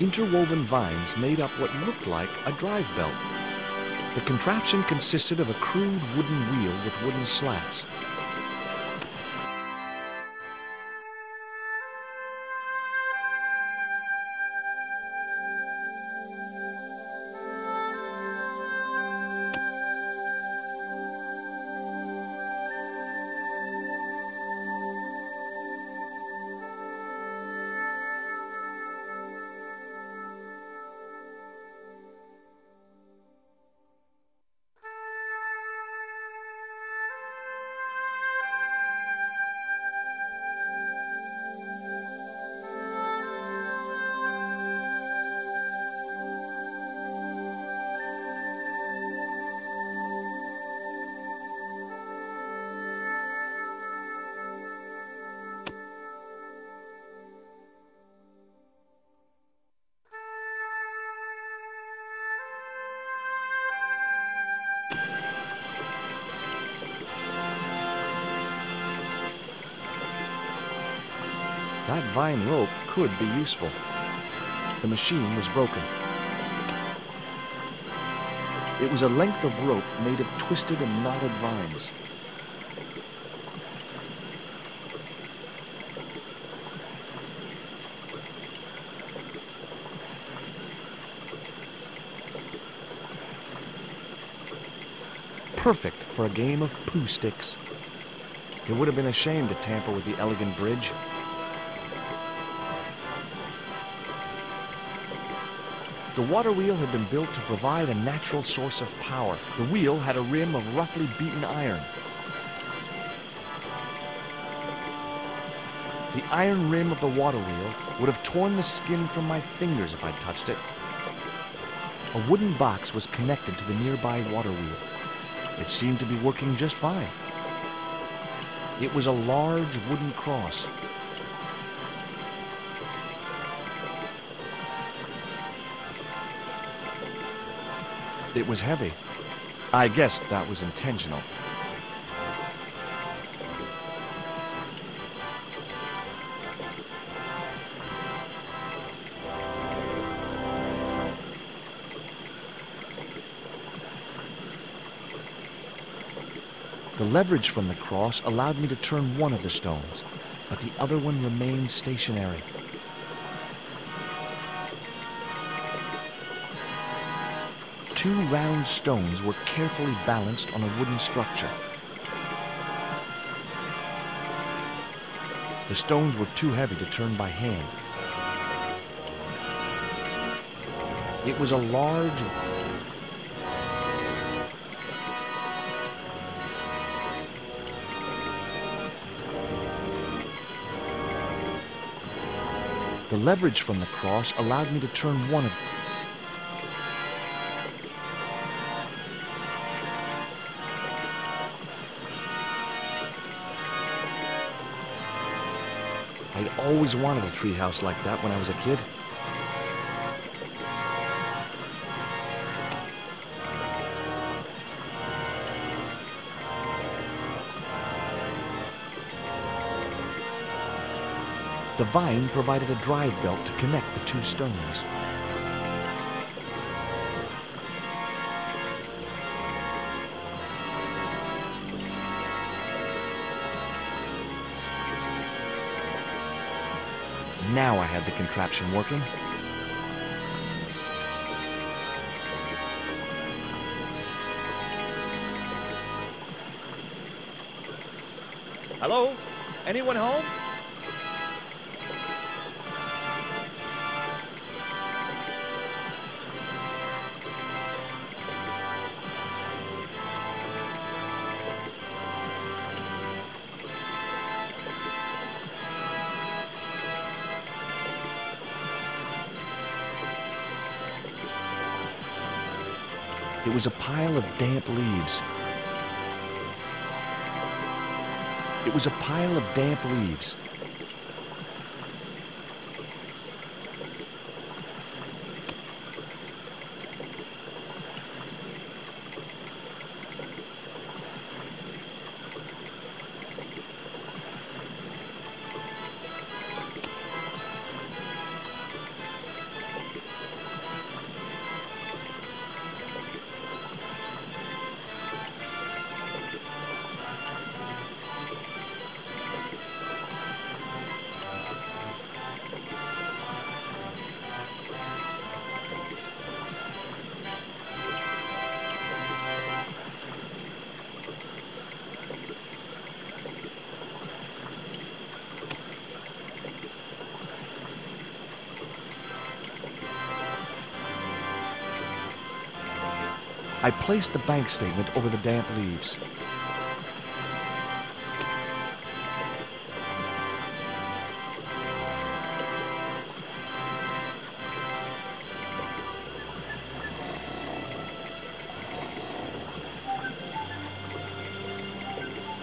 Interwoven vines made up what looked like a drive belt. The contraption consisted of a crude wooden wheel with wooden slats. That vine rope could be useful. The machine was broken. It was a length of rope made of twisted and knotted vines. Perfect for a game of poo sticks. It would have been a shame to tamper with the elegant bridge. The water wheel had been built to provide a natural source of power. The wheel had a rim of roughly beaten iron. The iron rim of the water wheel would have torn the skin from my fingers if I'd touched it. A wooden box was connected to the nearby water wheel. It seemed to be working just fine. It was a large wooden cross. It was heavy. I guess that was intentional. The leverage from the cross allowed me to turn one of the stones, but the other one remained stationary. Two round stones were carefully balanced on a wooden structure. The stones were too heavy to turn by hand. It was a large... The leverage from the cross allowed me to turn one of them. I'd always wanted a treehouse like that when I was a kid. The vine provided a drive belt to connect the two stones. Now I had the contraption working. Hello? Anyone home? It was a pile of damp leaves. It was a pile of damp leaves. I placed the bank statement over the damp leaves.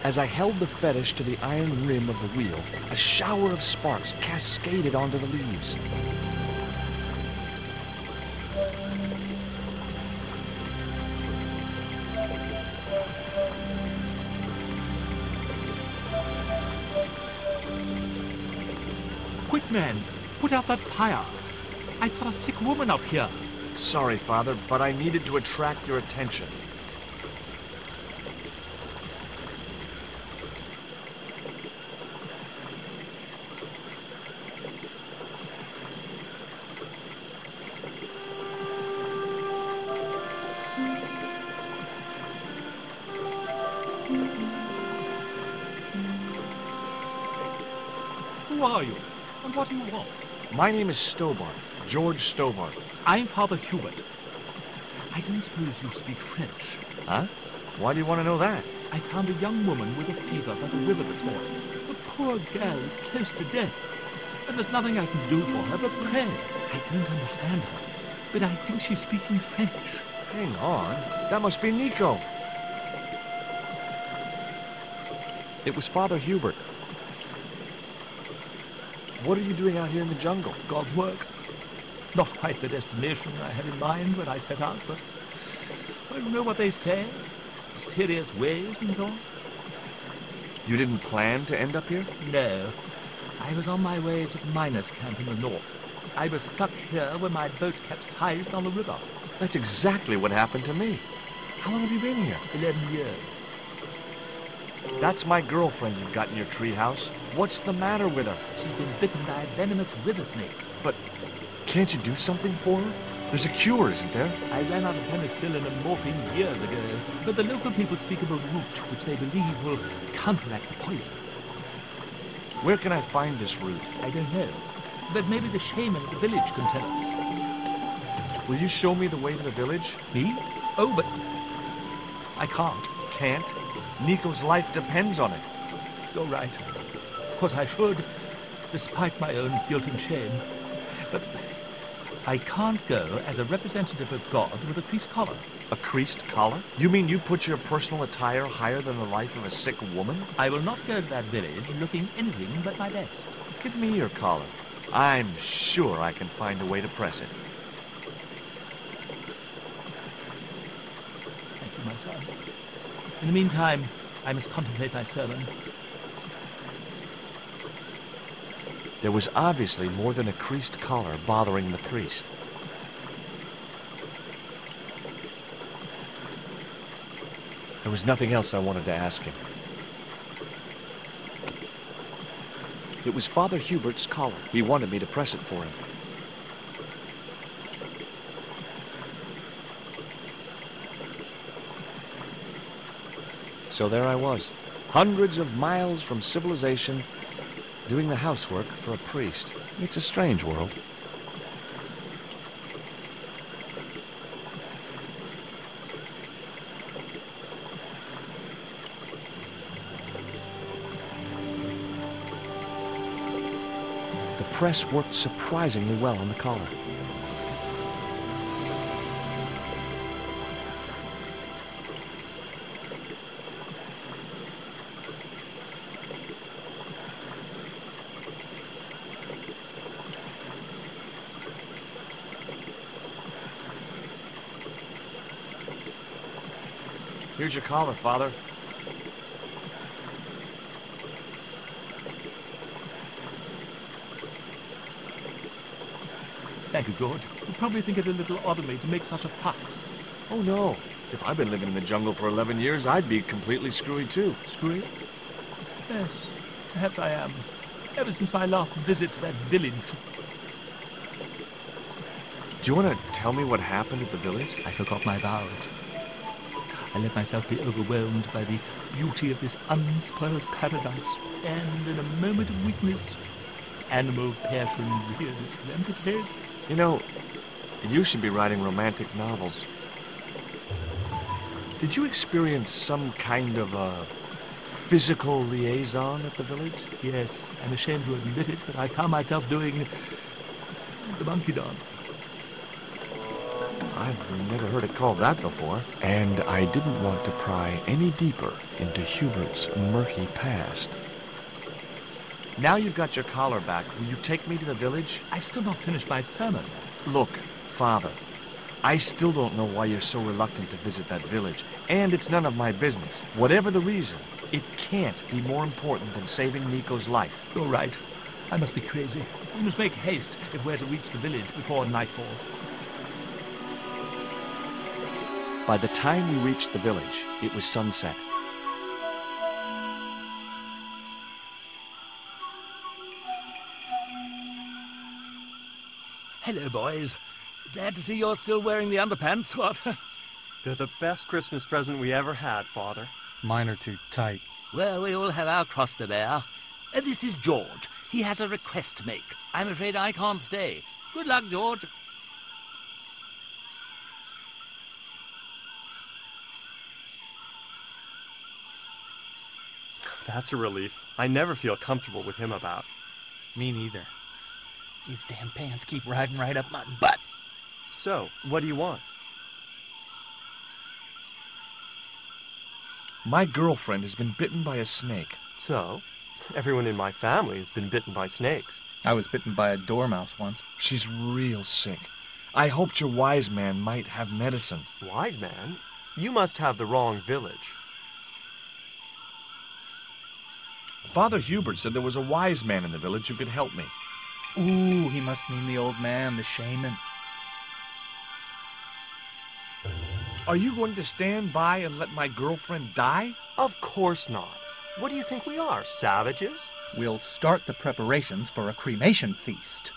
As I held the fetish to the iron rim of the wheel, a shower of sparks cascaded onto the leaves. Quick, man! Put out that fire! I've got a sick woman up here! Sorry, Father, but I needed to attract your attention. Who are you? And what do you want? My name is Stobbart, George Stobbart. I'm Father Hubert. I don't suppose you speak French. Huh? Why do you want to know that? I found a young woman with a fever by the river this morning. The poor girl is close to death. And there's nothing I can do for her but pray. I don't understand her, but I think she's speaking French. Hang on. That must be Nico. It was Father Hubert. What are you doing out here in the jungle? God's work. Not quite the destination I had in mind when I set out, but well, you know what they say? Mysterious ways and so on. You didn't plan to end up here? No. I was on my way to the miners' camp in the north. I was stuck here when my boat capsized on the river. That's exactly what happened to me. How long have you been here? 11 years. That's my girlfriend you've got in your treehouse. What's the matter with her? She's been bitten by a venomous river snake. But can't you do something for her? There's a cure, isn't there? I ran out of penicillin and morphine years ago, but the local people speak of a root which they believe will counteract the poison. Where can I find this root? I don't know, but maybe the shaman at the village can tell us. Will you show me the way to the village? Me? Oh, but I can't. Can't? Nico's life depends on it. You're right. Of course I should, despite my own guilt and shame. But I can't go as a representative of God with a creased collar. A creased collar? You mean you put your personal attire higher than the life of a sick woman? I will not go to that village looking anything but my best. Give me your collar. I'm sure I can find a way to press it. Thank you, my son. In the meantime, I must contemplate my sermon. There was obviously more than a creased collar bothering the priest. There was nothing else I wanted to ask him. It was Father Hubert's collar. He wanted me to press it for him. So there I was, hundreds of miles from civilization, doing the housework for a priest. It's a strange world. The press worked surprisingly well on the collar. Here's your collar, Father. Thank you, George. You'd probably think it a little odd of me to make such a fuss. Oh, no. If I'd been living in the jungle for 11 years, I'd be completely screwy, too. Screwy? Yes, perhaps I am. Ever since my last visit to that village. Do you want to tell me what happened at the village? I forgot my vows. I let myself be overwhelmed by the beauty of this unspoiled paradise, and in a moment of weakness, animal passion reared its rampant head. You know, you should be writing romantic novels. Did you experience some kind of a physical liaison at the village? Yes, I'm ashamed to admit it, but I found myself doing the monkey dance. I've never heard it called that before. And I didn't want to pry any deeper into Hubert's murky past. Now you've got your collar back, will you take me to the village? I've still not finished my sermon. Look, Father, I still don't know why you're so reluctant to visit that village, and it's none of my business. Whatever the reason, it can't be more important than saving Nico's life. You're right. I must be crazy. We must make haste if we're to reach the village before nightfall. By the time we reached the village, it was sunset. Hello, boys. Glad to see you're still wearing the underpants. What? They're the best Christmas present we ever had, Father. Mine are too tight. Well, we all have our cross to bear. This is George. He has a request to make. I'm afraid I can't stay. Good luck, George. That's a relief. I never feel comfortable with him about. Me neither. These damn pants keep riding right up my butt. So, what do you want? My girlfriend has been bitten by a snake. So, everyone in my family has been bitten by snakes. I was bitten by a dormouse once. She's real sick. I hoped your wise man might have medicine. Wise man? You must have the wrong village. Father Hubert said there was a wise man in the village who could help me. Ooh, he must mean the old man, the shaman. Are you going to stand by and let my girlfriend die? Of course not. What do you think we are, savages? We'll start the preparations for a cremation feast.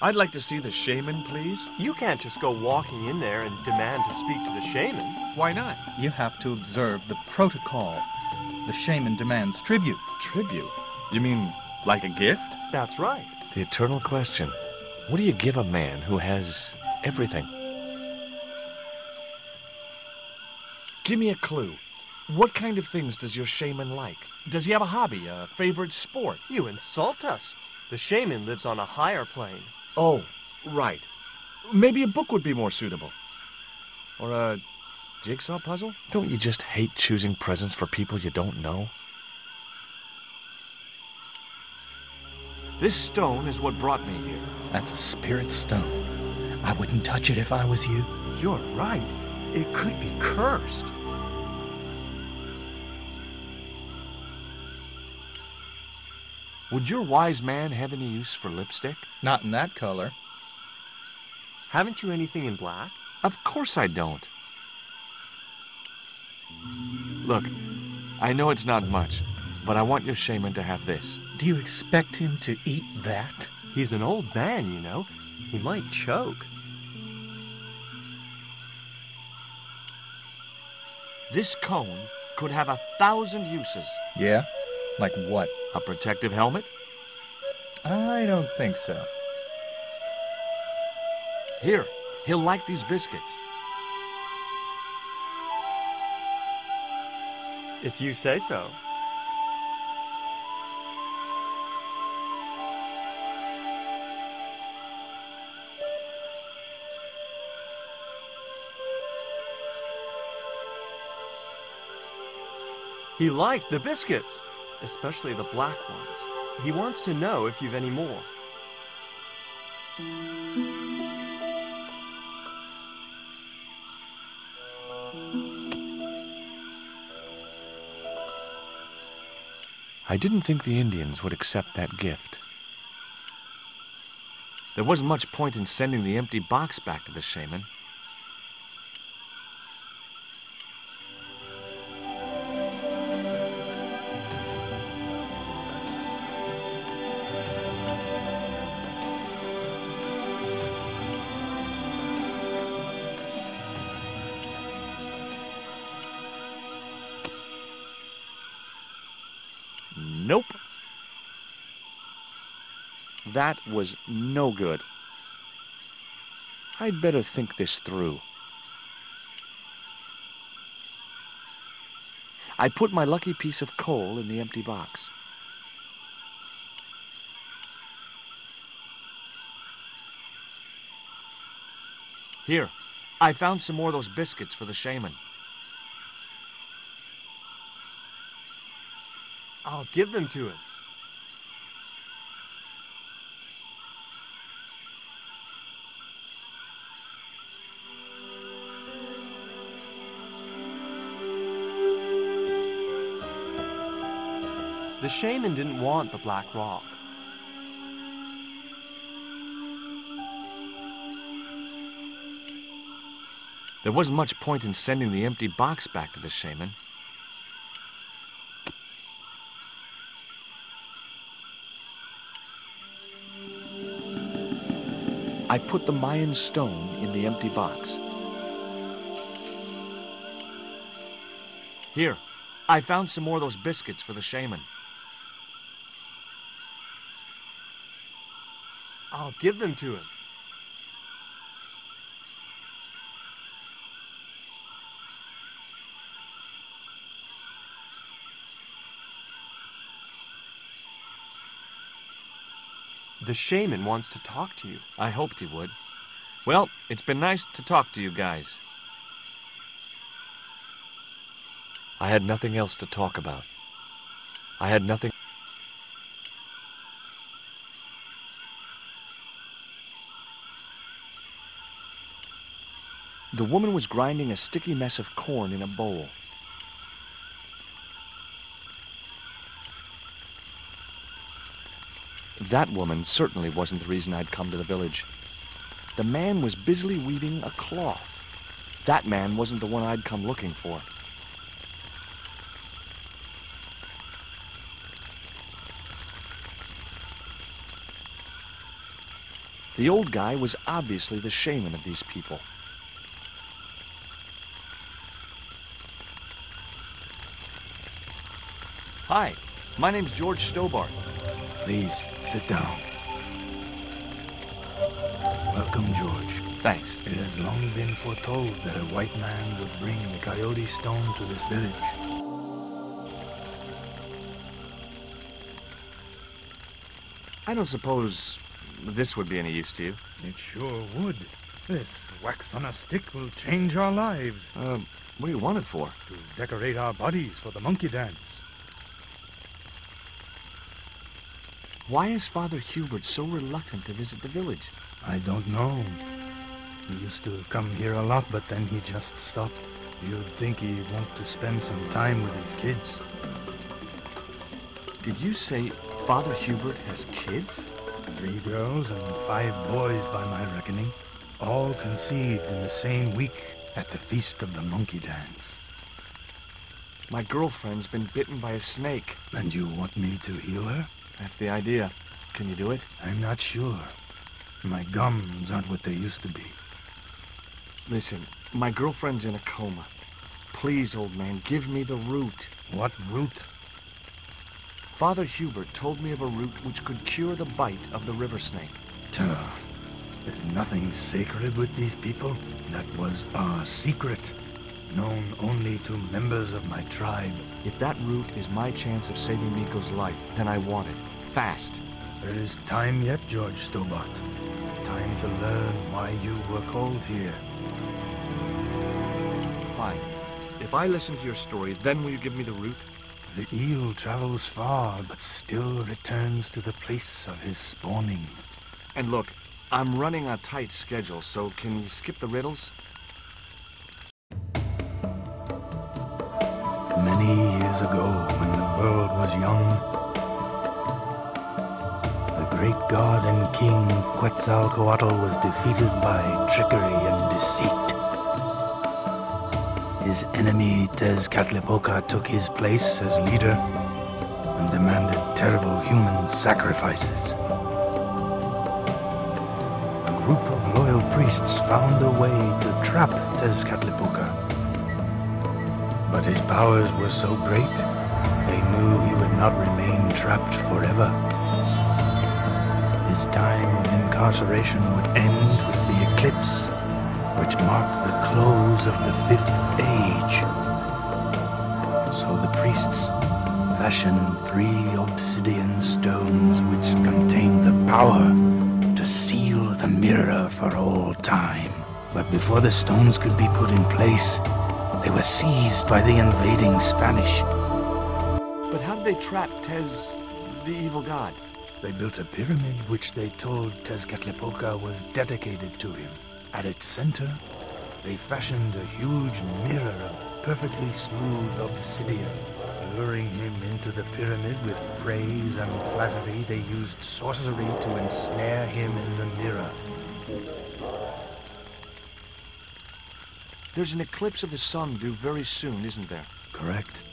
I'd like to see the shaman, please. You can't just go walking in there and demand to speak to the shaman. Why not? You have to observe the protocol. The shaman demands tribute. Tribute? You mean like a gift? That's right. The eternal question. What do you give a man who has everything? Give me a clue. What kind of things does your shaman like? Does he have a hobby, a favorite sport? You insult us. The shaman lives on a higher plane. Oh, right. Maybe a book would be more suitable. Or a jigsaw puzzle? Don't you just hate choosing presents for people you don't know? This stone is what brought me here. That's a spirit stone. I wouldn't touch it if I was you. You're right. It could be cursed. Would your wise man have any use for lipstick? Not in that color. Haven't you anything in black? Of course I don't. Look, I know it's not much, but I want your shaman to have this. Do you expect him to eat that? He's an old man, you know. He might choke. This cone could have 1,000 uses. Yeah? Like what? A protective helmet? I don't think so. Here, he'll like these biscuits. If you say so. He liked the biscuits, especially the black ones. He wants to know if you've any more. I didn't think the Indians would accept that gift. There wasn't much point in sending the empty box back to the shaman. Nope. That was no good. I'd better think this through. I put my lucky piece of coal in the empty box. Here, I found some more of those biscuits for the shaman. I'll give them to him. The shaman didn't want the black rock. There wasn't much point in sending the empty box back to the shaman. I put the Mayan stone in the empty box. Here, I found some more of those biscuits for the shaman. I'll give them to him. The shaman wants to talk to you. I hoped he would. Well, it's been nice to talk to you guys. I had nothing else to talk about. I had nothing. The woman was grinding a sticky mess of corn in a bowl. That woman certainly wasn't the reason I'd come to the village. The man was busily weaving a cloth. That man wasn't the one I'd come looking for. The old guy was obviously the shaman of these people. Hi, my name's George Stobbart. Please, sit down. Welcome, George. Thanks. It has long been foretold that a white man would bring the coyote stone to this village. I don't suppose this would be any use to you. It sure would. This wax on a stick will change our lives. What do you want it for? To decorate our bodies for the monkey dance. Why is Father Hubert so reluctant to visit the village? I don't know. He used to come here a lot, but then he just stopped. You'd think he'd want to spend some time with his kids. Did you say Father Hubert has kids? 3 girls and 5 boys by my reckoning. All conceived in the same week at the Feast of the Monkey Dance. My girlfriend's been bitten by a snake. And you want me to heal her? That's the idea. Can you do it? I'm not sure. My gums aren't what they used to be. Listen, my girlfriend's in a coma. Please, old man, give me the root. What root? Father Hubert told me of a root which could cure the bite of the river snake. There's nothing sacred with these people. That was our secret, known only to members of my tribe. If that root is my chance of saving Nico's life, then I want it. Fast. There is time yet, George Stobbart. Time to learn why you were called here. Fine. If I listen to your story, then will you give me the root? The eel travels far, but still returns to the place of his spawning. And look, I'm running a tight schedule, so can you skip the riddles? Many years ago, when the world was young, the great god and king Quetzalcoatl was defeated by trickery and deceit. His enemy Tezcatlipoca took his place as leader and demanded terrible human sacrifices. A group of loyal priests found a way to trap Tezcatlipoca. But his powers were so great, they knew he would not remain trapped forever. His time of incarceration would end with the eclipse, which marked the close of the 5th age. So So the priests fashioned 3 obsidian stones which contained the power to seal the mirror for all time. But before the stones could be put in place, they were seized by the invading Spanish. But how did they trap Tez, the evil god? They built a pyramid which they told Tezcatlipoca was dedicated to him. At its center, they fashioned a huge mirror of perfectly smooth obsidian. Luring him into the pyramid with praise and flattery, they used sorcery to ensnare him in the mirror. There's an eclipse of the sun due very soon, isn't there? Correct.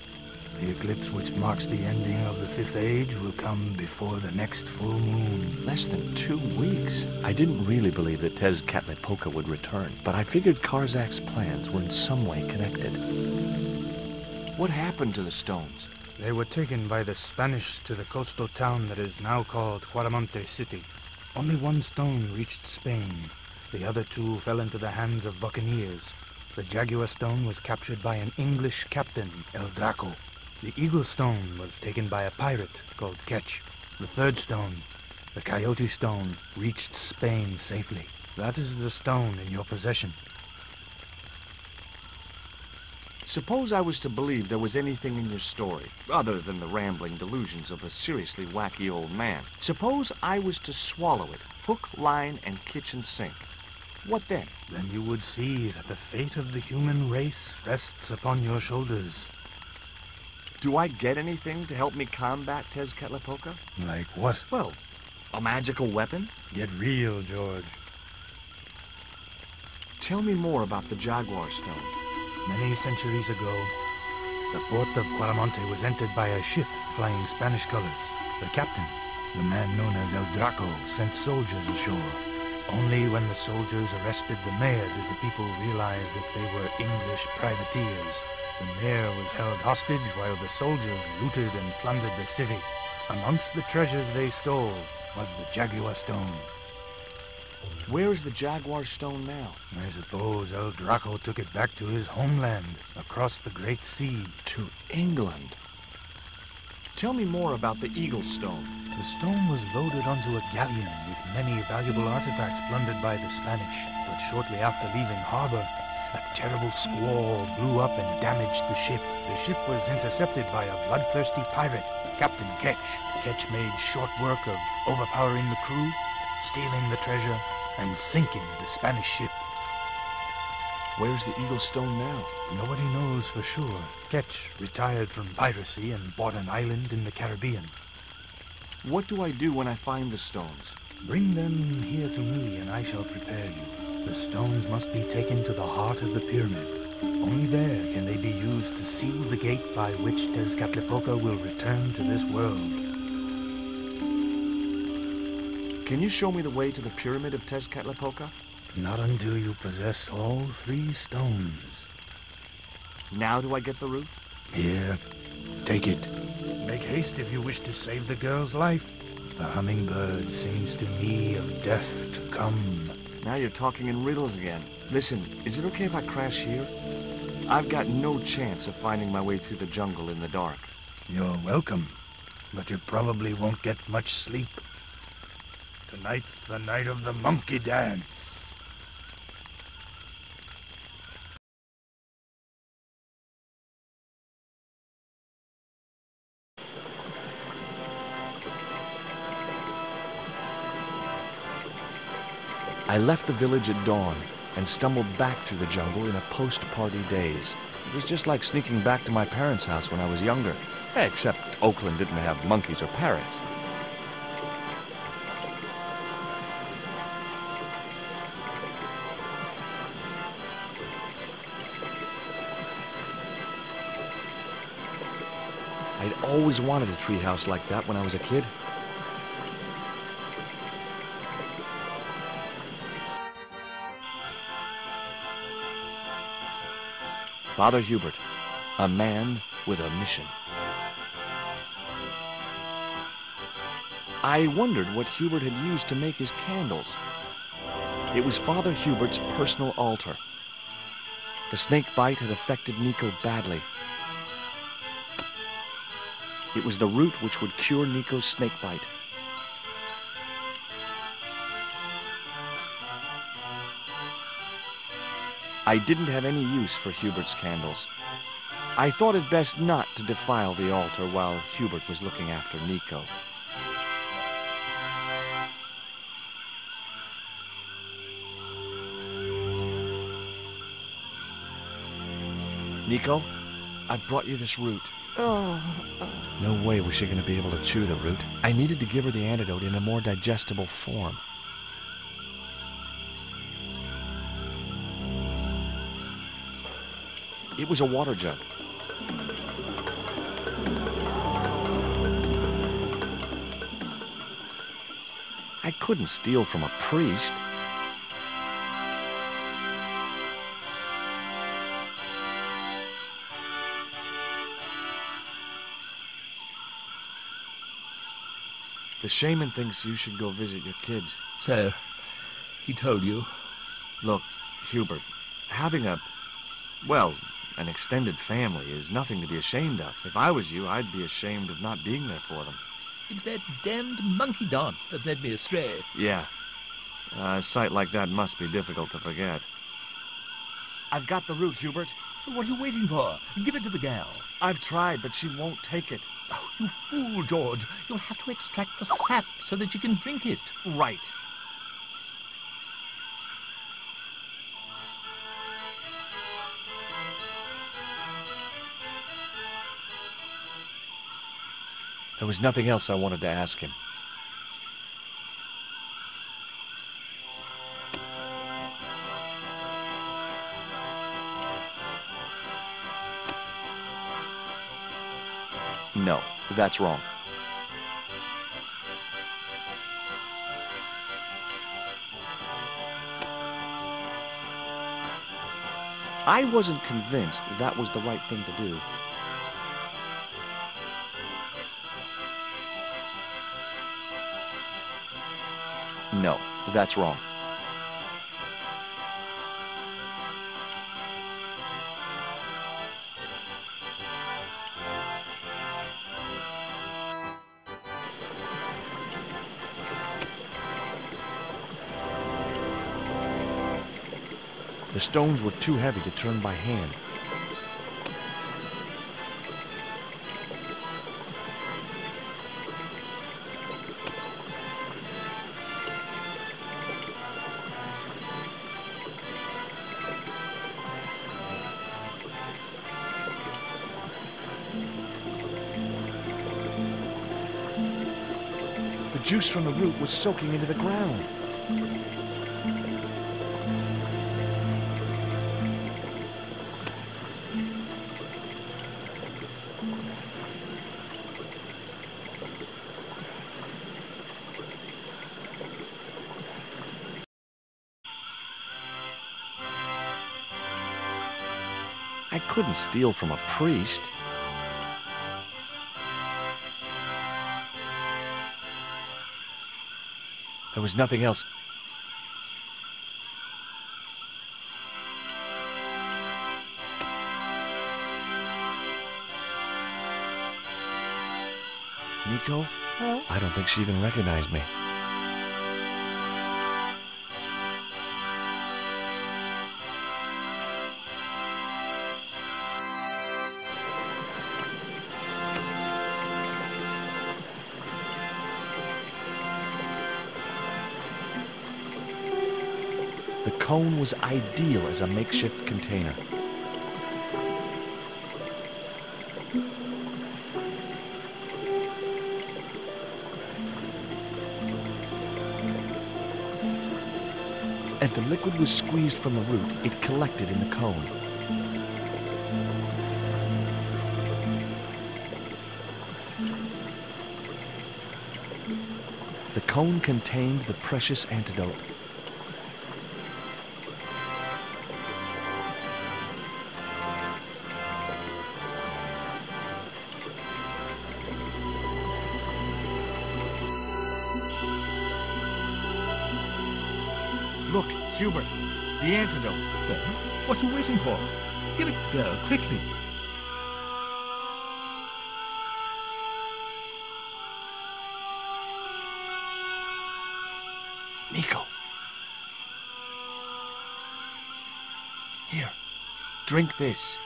The eclipse which marks the ending of the 5th Age will come before the next full moon. Less than 2 weeks. I didn't really believe that Tezcatlipoca would return, but I figured Karzak's plans were in some way connected. What happened to the stones? They were taken by the Spanish to the coastal town that is now called Huaramonte City. Only 1 stone reached Spain. The other 2 fell into the hands of buccaneers. The Jaguar stone was captured by an English captain, El Draco. The Eagle stone was taken by a pirate called Ketch. The 3rd stone, the Coyote stone, reached Spain safely. That is the stone in your possession. Suppose I was to believe there was anything in your story, other than the rambling delusions of a seriously wacky old man. Suppose I was to swallow it, hook, line, and kitchen sink. What then? Then you would see that the fate of the human race rests upon your shoulders. Do I get anything to help me combat Tezcatlipoca? Like what? Well, a magical weapon? Get real, George. Tell me more about the Jaguar stone. Many centuries ago, the port of Huaramonte was entered by a ship flying Spanish colors. The captain, the man known as El Draco, sent soldiers ashore. Only when the soldiers arrested the mayor did the people realize that they were English privateers. The mayor was held hostage while the soldiers looted and plundered the city. Amongst the treasures they stole was the Jaguar stone. Where is the Jaguar stone now? I suppose El Draco took it back to his homeland, across the Great Sea. To England. Tell me more about the Eagle stone. The stone was loaded onto a galleon with many valuable artifacts plundered by the Spanish. But shortly after leaving harbor, a terrible squall blew up and damaged the ship. The ship was intercepted by a bloodthirsty pirate, Captain Ketch. Ketch made short work of overpowering the crew, stealing the treasure, and sinking the Spanish ship. Where's the Eagle stone now? Nobody knows for sure. Ketch retired from piracy and bought an island in the Caribbean. What do I do when I find the stones? Bring them here to me and I shall prepare you. The stones must be taken to the heart of the pyramid. Only there can they be used to seal the gate by which Tezcatlipoca will return to this world. Can you show me the way to the pyramid of Tezcatlipoca? Not until you possess all 3 stones. Now do I get the route? Here, take it. Make haste if you wish to save the girl's life. The hummingbird sings to me of death to come. Now you're talking in riddles again. Listen, is it okay if I crash here? I've got no chance of finding my way through the jungle in the dark. You're welcome, but you probably won't get much sleep. Tonight's the night of the monkey dance. I left the village at dawn and stumbled back through the jungle in a post-party daze. It was just like sneaking back to my parents' house when I was younger. Except Oakland didn't have monkeys or parrots. I'd always wanted a treehouse like that when I was a kid. Father Hubert, a man with a mission. I wondered what Hubert had used to make his candles. It was Father Hubert's personal altar. The snake bite had affected Nico badly. It was the root which would cure Nico's snakebite. I didn't have any use for Hubert's candles. I thought it best not to defile the altar while Hubert was looking after Nico. Nico, I've brought you this root. No way was she going to be able to chew the root. I needed to give her the antidote in a more digestible form. It was a water jug. I couldn't steal from a priest. The shaman thinks you should go visit your kids. So, he told you? Look, Hubert, having an extended family is nothing to be ashamed of. If I was you, I'd be ashamed of not being there for them. It's that damned monkey dance that led me astray. Yeah. A sight like that must be difficult to forget. I've got the root, Hubert. So what are you waiting for? Give it to the gal. I've tried, but she won't take it. Oh, you fool, George. You'll have to extract the sap so that you can drink it. Right. There was nothing else I wanted to ask him. No, that's wrong. I wasn't convinced that was the right thing to do. No, that's wrong. The stones were too heavy to turn by hand. The juice from the root was soaking into the ground. I couldn't steal from a priest. There was nothing else. Nico? Huh? I don't think she even recognized me. The cone was ideal as a makeshift container. As the liquid was squeezed from the root, it collected in the cone. The cone contained the precious antidote. Look, Hubert, the antidote. Well, what are you waiting for? Give it to the girl, quickly. Nico. Here, drink this.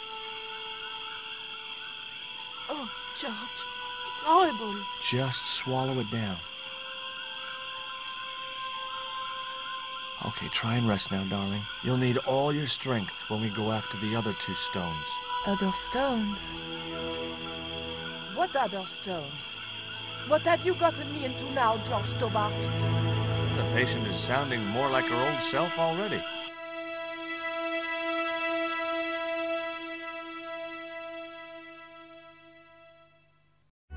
Oh, George, it's horrible. Just swallow it down. Okay, try and rest now, darling. You'll need all your strength when we go after the other 2 stones. Other stones? What other stones? What have you gotten me into now, George Stobbart? The patient is sounding more like her old self already.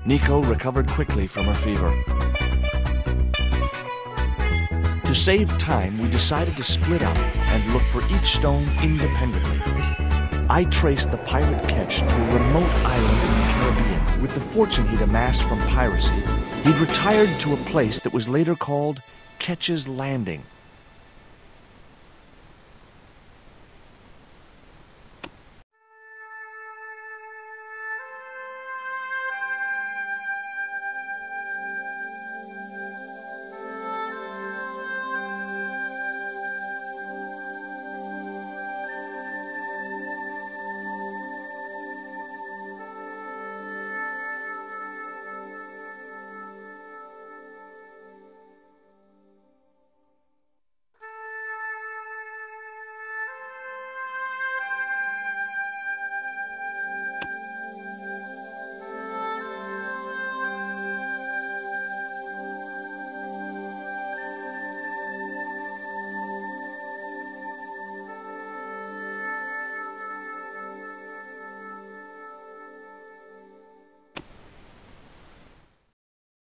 Nico recovered quickly from her fever. To save time, we decided to split up and look for each stone independently. I traced the pirate Ketch to a remote island in the Caribbean. With the fortune he'd amassed from piracy, he'd retired to a place that was later called Ketch's Landing.